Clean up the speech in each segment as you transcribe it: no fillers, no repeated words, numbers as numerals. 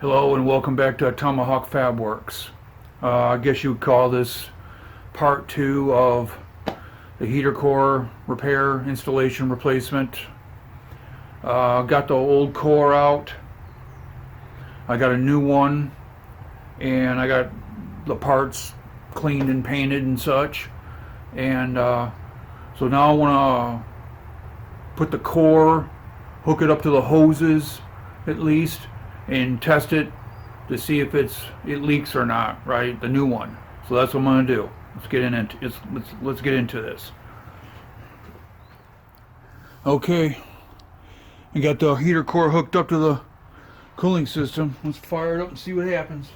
Hello and welcome back to Tomahawk Fab Works. I guess you would call this part 2 of the heater core repair, installation, replacement. Got the old core out. I got a new one, and I got the parts cleaned and painted and such. And so now I want to put the core, hook it up to the hoses at least, and test it to see if it leaks or not, right? The new one. So that's what I'm going to do. Let's get into this. Okay, I got the heater core hooked up to the cooling system. Let's fire it up and see what happens.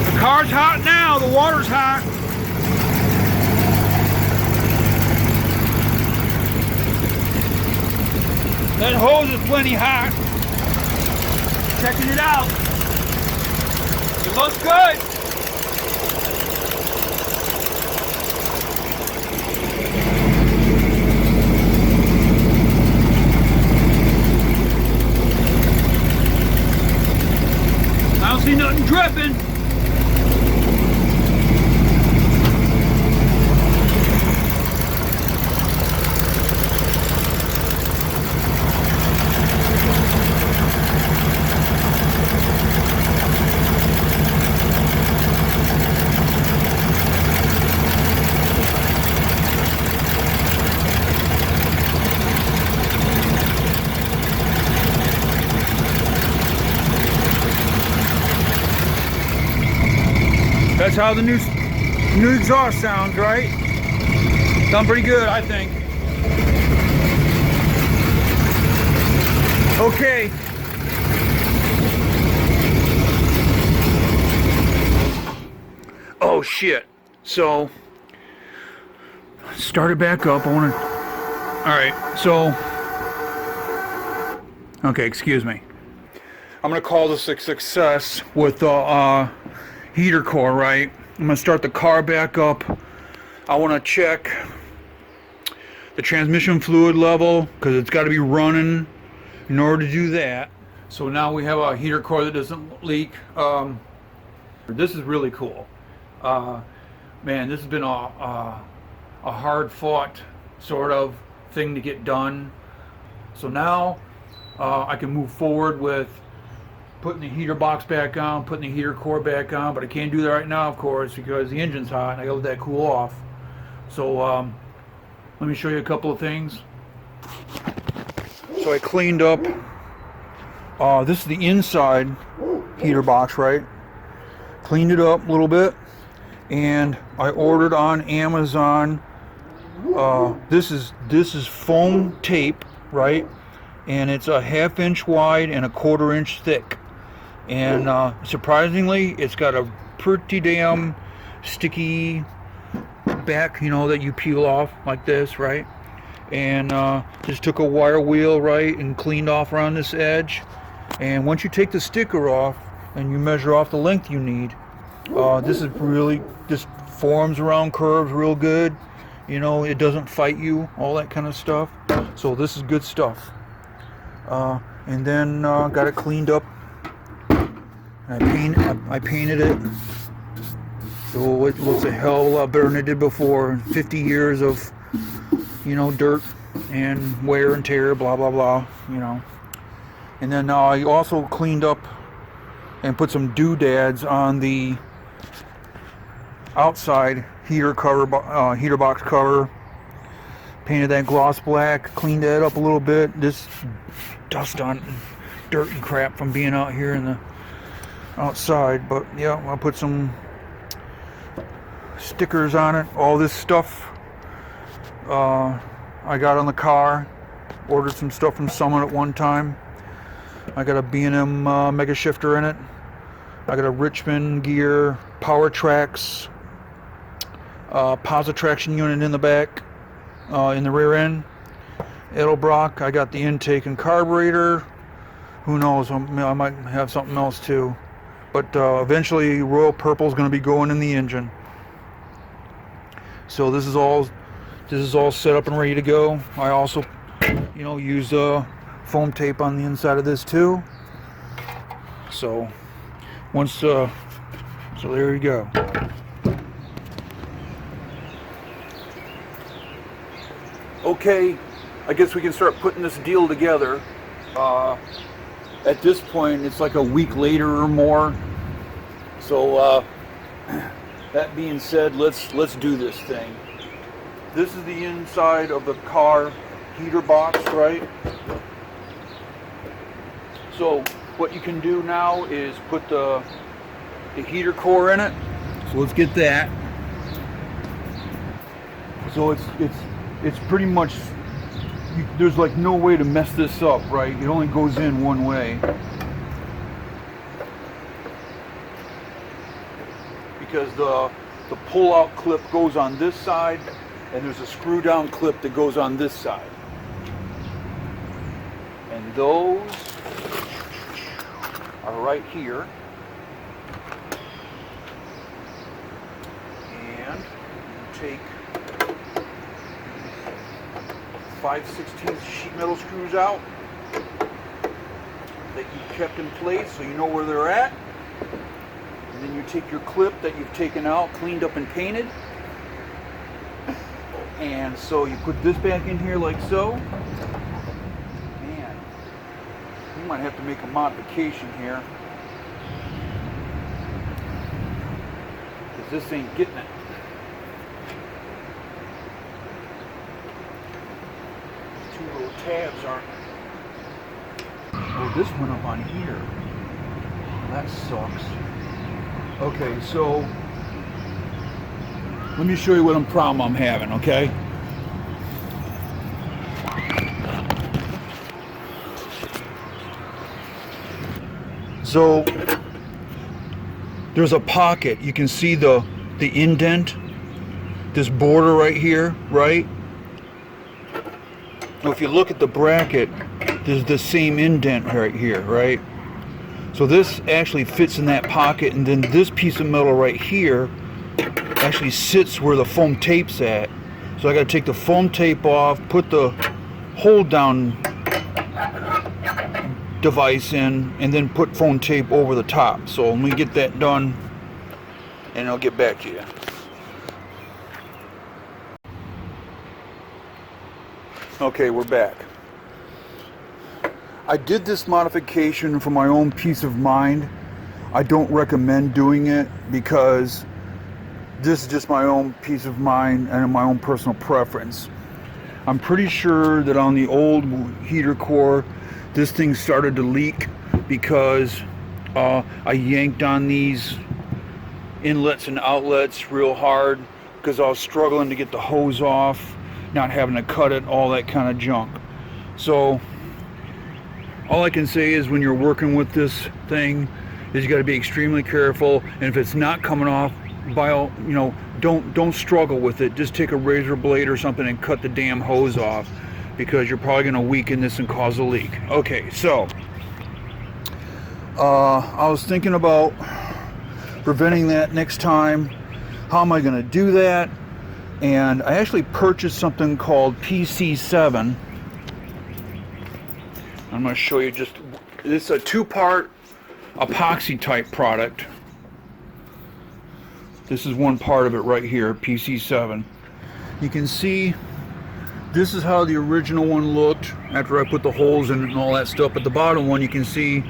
The car's hot now, the water's hot. That hose is plenty hot. Checking it out. It looks good. I don't see nothing dripping. That's how the new exhaust sounds, right? Sound pretty good, I think. Okay. Oh shit. So start it back up. All right, so okay, excuse me. I'm gonna call this a success with the heater core, right? I'm gonna start the car back up. I want to check the transmission fluid level because it's got to be running in order to do that. So now we have a heater core that doesn't leak. This is really cool. Man, this has been a hard fought sort of thing to get done. So now I can move forward with putting the heater box back on, putting the heater core back on, but I can't do that right now, of course, because the engine's hot and I gotta let that cool off. So let me show you a couple of things. So I cleaned up, this is the inside heater box, right? Cleaned it up a little bit, and I ordered on Amazon, this is foam tape, right? And it's a 1/2 inch wide and a 1/4 inch thick. And surprisingly, it's got a pretty damn sticky back, you know, that you peel off like this, right? And just took a wire wheel, right, and cleaned off around this edge. And once you take the sticker off and you measure off the length you need, this is really just forms around curves real good. You know, it doesn't fight you, all that kind of stuff. So this is good stuff. And then got it cleaned up. I painted it, so it looks a hell of a lot better than it did before. 50 years of, you know, dirt and wear and tear, blah blah blah, you know. And then I also cleaned up and put some doodads on the outside heater cover, heater box cover. Painted that gloss black, cleaned that up a little bit. This dust on dirt and crap from being out here in the outside, but yeah, I'll put some stickers on it. All this stuff I got on the car. Ordered some stuff from Summit at one time. I got a B&M mega shifter in it. I got a Richmond gear, power tracks, positive traction unit in the back, in the rear end. Edelbrock, I got the intake and carburetor. Who knows, I might have something else too. But eventually Royal Purple is going to be going in the engine. So this is all set up and ready to go. I also, use foam tape on the inside of this too. So so there you go. Okay, I guess we can start putting this deal together. At this point, it's like a week later or more. So that being said, let's do this thing. This is the inside of the car heater box, right? So what you can do now is put the heater core in it. So let's get that. So it's pretty much, there's like no way to mess this up, right? It only goes in one way. Because the pull-out clip goes on this side, and there's a screw-down clip that goes on this side. And those are right here. And you take 5/16 sheet metal screws out that you kept in place so you know where they're at. And then you take your clip that you've taken out, cleaned up and painted. And so you put this back in here like so. Man, you might have to make a modification here, because this ain't getting it. These two little tabs aren't. Oh, this went up on here. That sucks. Okay, so let me show you what problem I'm having, okay? So there's a pocket. You can see the indent, this border right here, right? Now if you look at the bracket, there's the same indent right here, right? So this actually fits in that pocket, and then this piece of metal right here actually sits where the foam tape's at. So I got to take the foam tape off, put the hold down device in, and then put foam tape over the top. So let me get that done, and I'll get back to you. Okay, we're back. I did this modification for my own peace of mind. I don't recommend doing it because this is just my own peace of mind and my own personal preference. I'm pretty sure that on the old heater core, this thing started to leak because I yanked on these inlets and outlets real hard because I was struggling to get the hose off, not having to cut it, all that kind of junk. So all I can say is when you're working with this thing is you got to be extremely careful, and if it's not coming off, by all, don't struggle with it. Just take a razor blade or something and cut the damn hose off, because you're probably going to weaken this and cause a leak. Okay, so I was thinking about preventing that next time. How am I going to do that? And I actually purchased something called PC7. I'm going to show you just, it's a 2-part epoxy type product. This is one part of it right here, PC7. You can see this is how the original one looked after I put the holes in it and all that stuff. But the bottom one, you can see,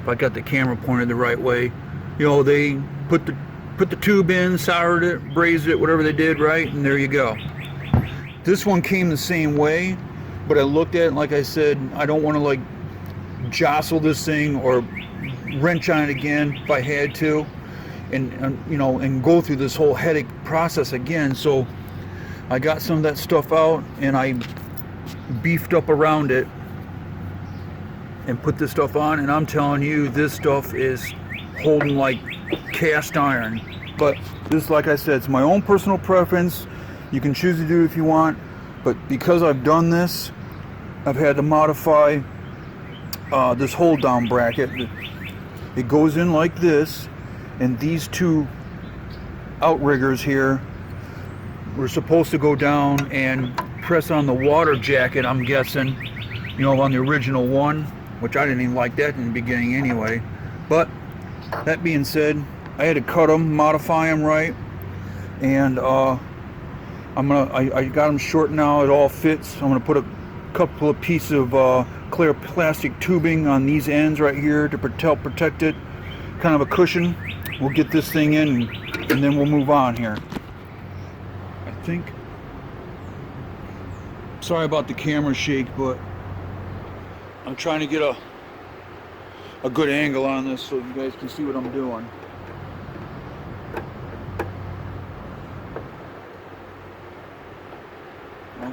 if I got the camera pointed the right way, they put the tube in, soldered it, brazed it, whatever they did, right? And there you go. This one came the same way. But I looked at it, and like I said, I don't want to like jostle this thing or wrench on it again if I had to, and go through this whole headache process again. So I got some of that stuff out and I beefed up around it and put this stuff on, and I'm telling you, this stuff is holding like cast iron. But this, like I said, it's my own personal preference. You can choose to do it if you want, but because I've done this, I've had to modify this hold down bracket. It goes in like this, and these two outriggers here were supposed to go down and press on the water jacket, I'm guessing, you know, on the original one, which I didn't even like that in the beginning anyway. But that being said, I had to cut them, modify them right, and I got them short now. It all fits. I'm gonna put a couple of pieces of clear plastic tubing on these ends right here to protect it, kind of a cushion. We'll get this thing in, and then we'll move on here. I think. Sorry about the camera shake, but I'm trying to get a good angle on this so you guys can see what I'm doing.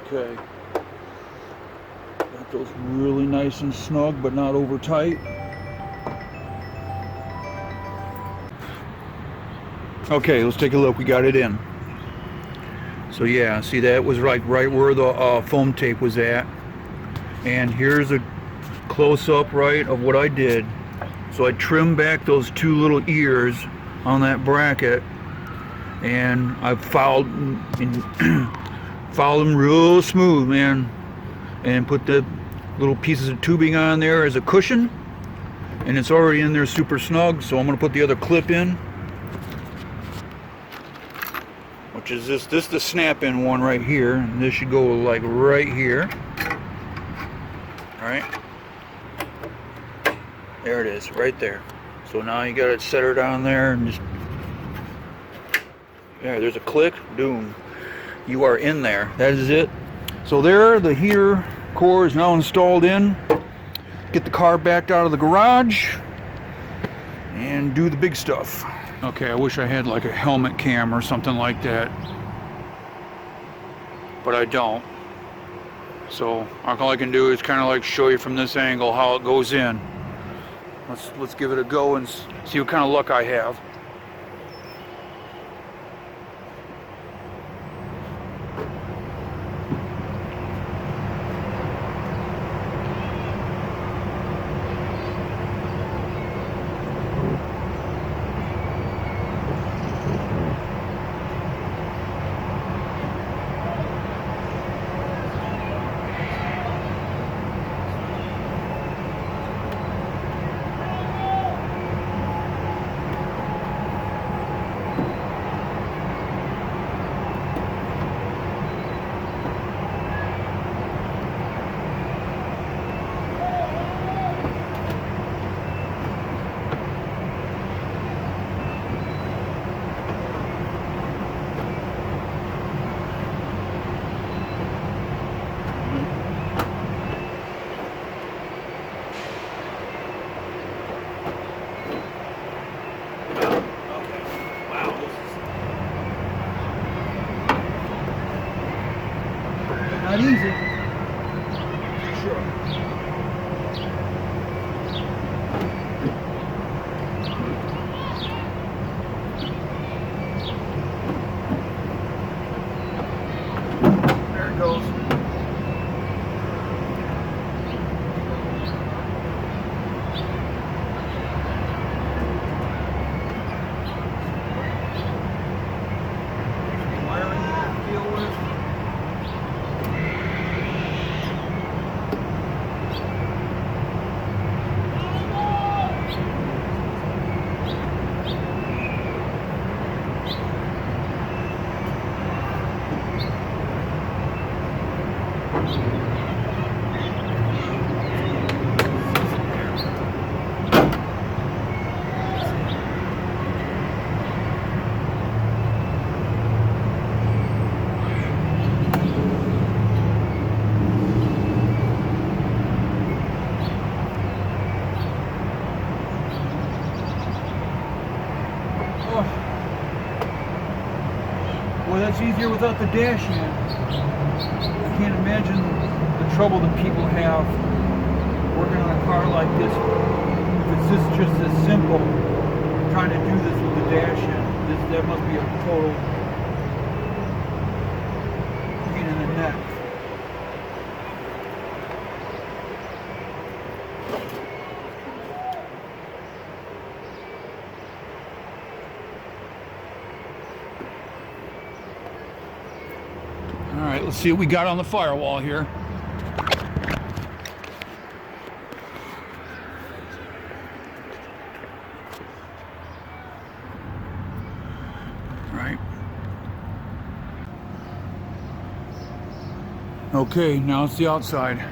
Okay. Got those really nice and snug, but not over tight. Okay, let's take a look. We got it in. So yeah, see, that was right where the foam tape was at. And here's a close-up right of what I did. So I trimmed back those two little ears on that bracket, and I filed them real smooth, man, and put the little pieces of tubing on there as a cushion, and it's already in there super snug. So I'm going to put the other clip in, which is this the snap-in one right here, and this should go like right here. All right, there it is, right there. So now you got it set her down there, and just there's a click, boom, you are in there. That is it. So there, the heater core is now installed in. Get the car backed out of the garage and do the big stuff. Okay, I wish I had like a helmet cam or something like that, but I don't. So all I can do is kind of like show you from this angle how it goes in. Let's give it a go and see what kind of luck I have. Not easy. Sure. There it goes. Well, that's easier without the dash hand. I can't imagine the trouble that people have working on a car like this. If it's just as simple, trying to do this with the dash hand. That must be a total pain in the neck. All right, let's see what we got on the firewall here. Right. Okay, now it's the outside.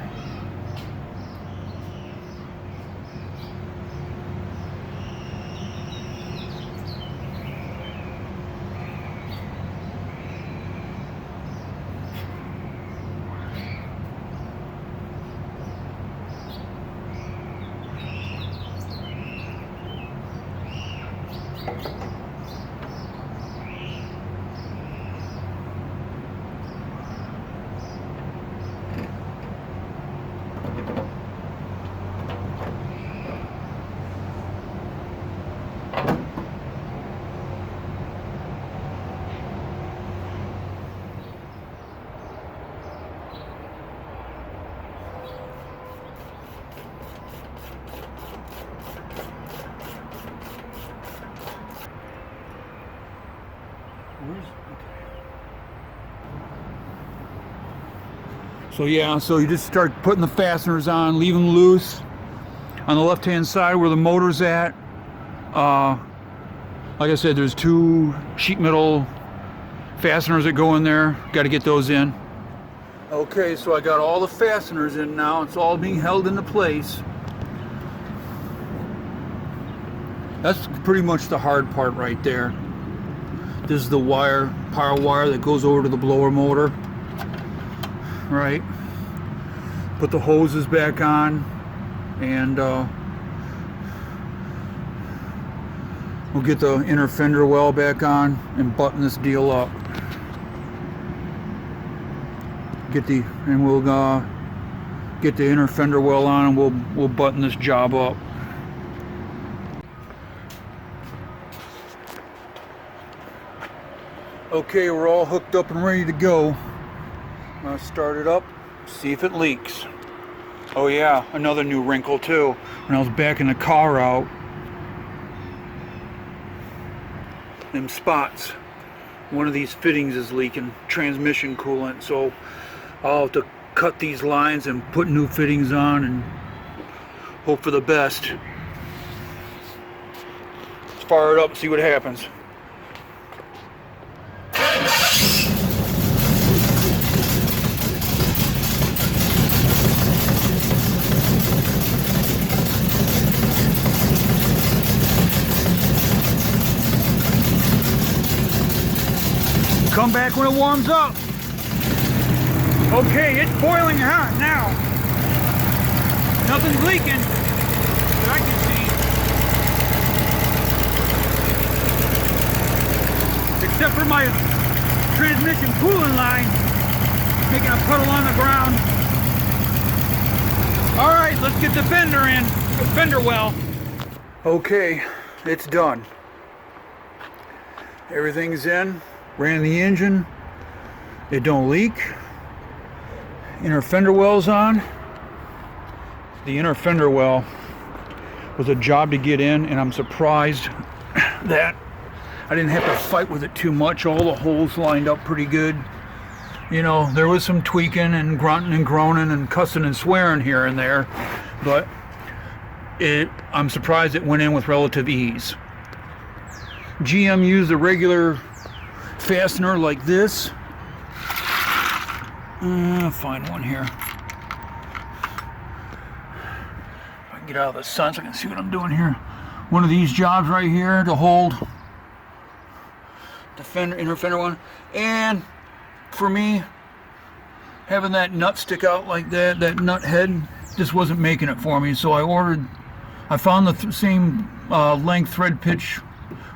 So yeah, so you just start putting the fasteners on, leave them loose on the left hand side where the motor's at. Like I said, there's 2 sheet metal fasteners that go in there. Got to get those in. Okay, so I got all the fasteners in now. It's all being held into place. That's pretty much the hard part right there. This is the wire, power wire that goes over to the blower motor. Right. Put the hoses back on, and we'll get the inner fender well back on and button this deal up. We'll get the inner fender well on, and we'll button this job up. Okay, we're all hooked up and ready to go. I'm gonna start it up, see if it leaks. Oh yeah, another new wrinkle too. When I was backing the car out, them spots, one of these fittings is leaking, transmission coolant, so I'll have to cut these lines and put new fittings on and hope for the best. Let's fire it up and see what happens. Come back when it warms up. Okay, it's boiling hot now. Nothing's leaking that I can see. Except for my transmission coolant line making a puddle on the ground. Alright, let's get the fender in. The fender well. Okay, it's done. Everything's in. Ran the engine, it don't leak. Inner fender well's on. The inner fender well was a job to get in, and I'm surprised that I didn't have to fight with it too much. All the holes lined up pretty good. You know, there was some tweaking and grunting and groaning and cussing and swearing here and there, but I'm surprised it went in with relative ease. GM used a regular fastener like this. I'll find one here. If I can get out of the sun so I can see what I'm doing here. One of these jobs right here to hold the inner fender one. And for me, having that nut stick out like that nut head just wasn't making it for me. So I found the same length thread pitch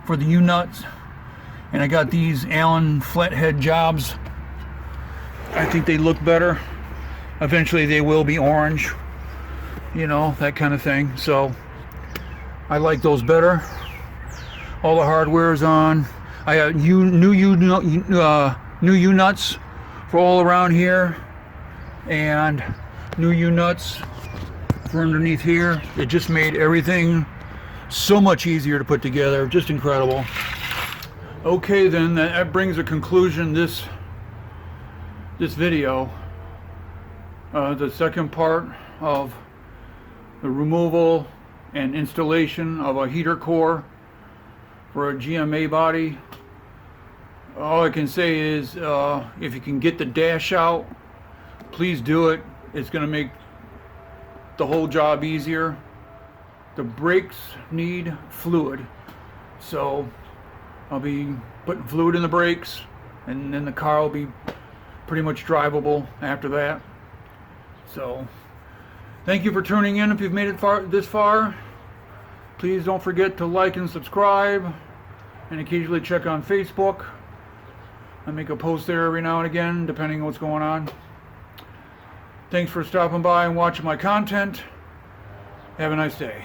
for the U-nuts. And I got these Allen flathead jobs. I think they look better. Eventually they will be orange. You know, that kind of thing. So I like those better. All the hardware is on. I got new U-nuts for all around here, and new U-nuts for underneath here. It just made everything so much easier to put together. Just incredible. Okay, then that brings a conclusion this video. The second part of the removal and installation of a heater core for a GMA body. All I can say is if you can get the dash out, please do it. It's going to make the whole job easier. The brakes need fluid, so I'll be putting fluid in the brakes, and then the car will be pretty much drivable after that. So thank you for tuning in. If you've made it this far, please don't forget to like and subscribe, and occasionally check on Facebook. I make a post there every now and again, depending on what's going on. Thanks for stopping by and watching my content. Have a nice day.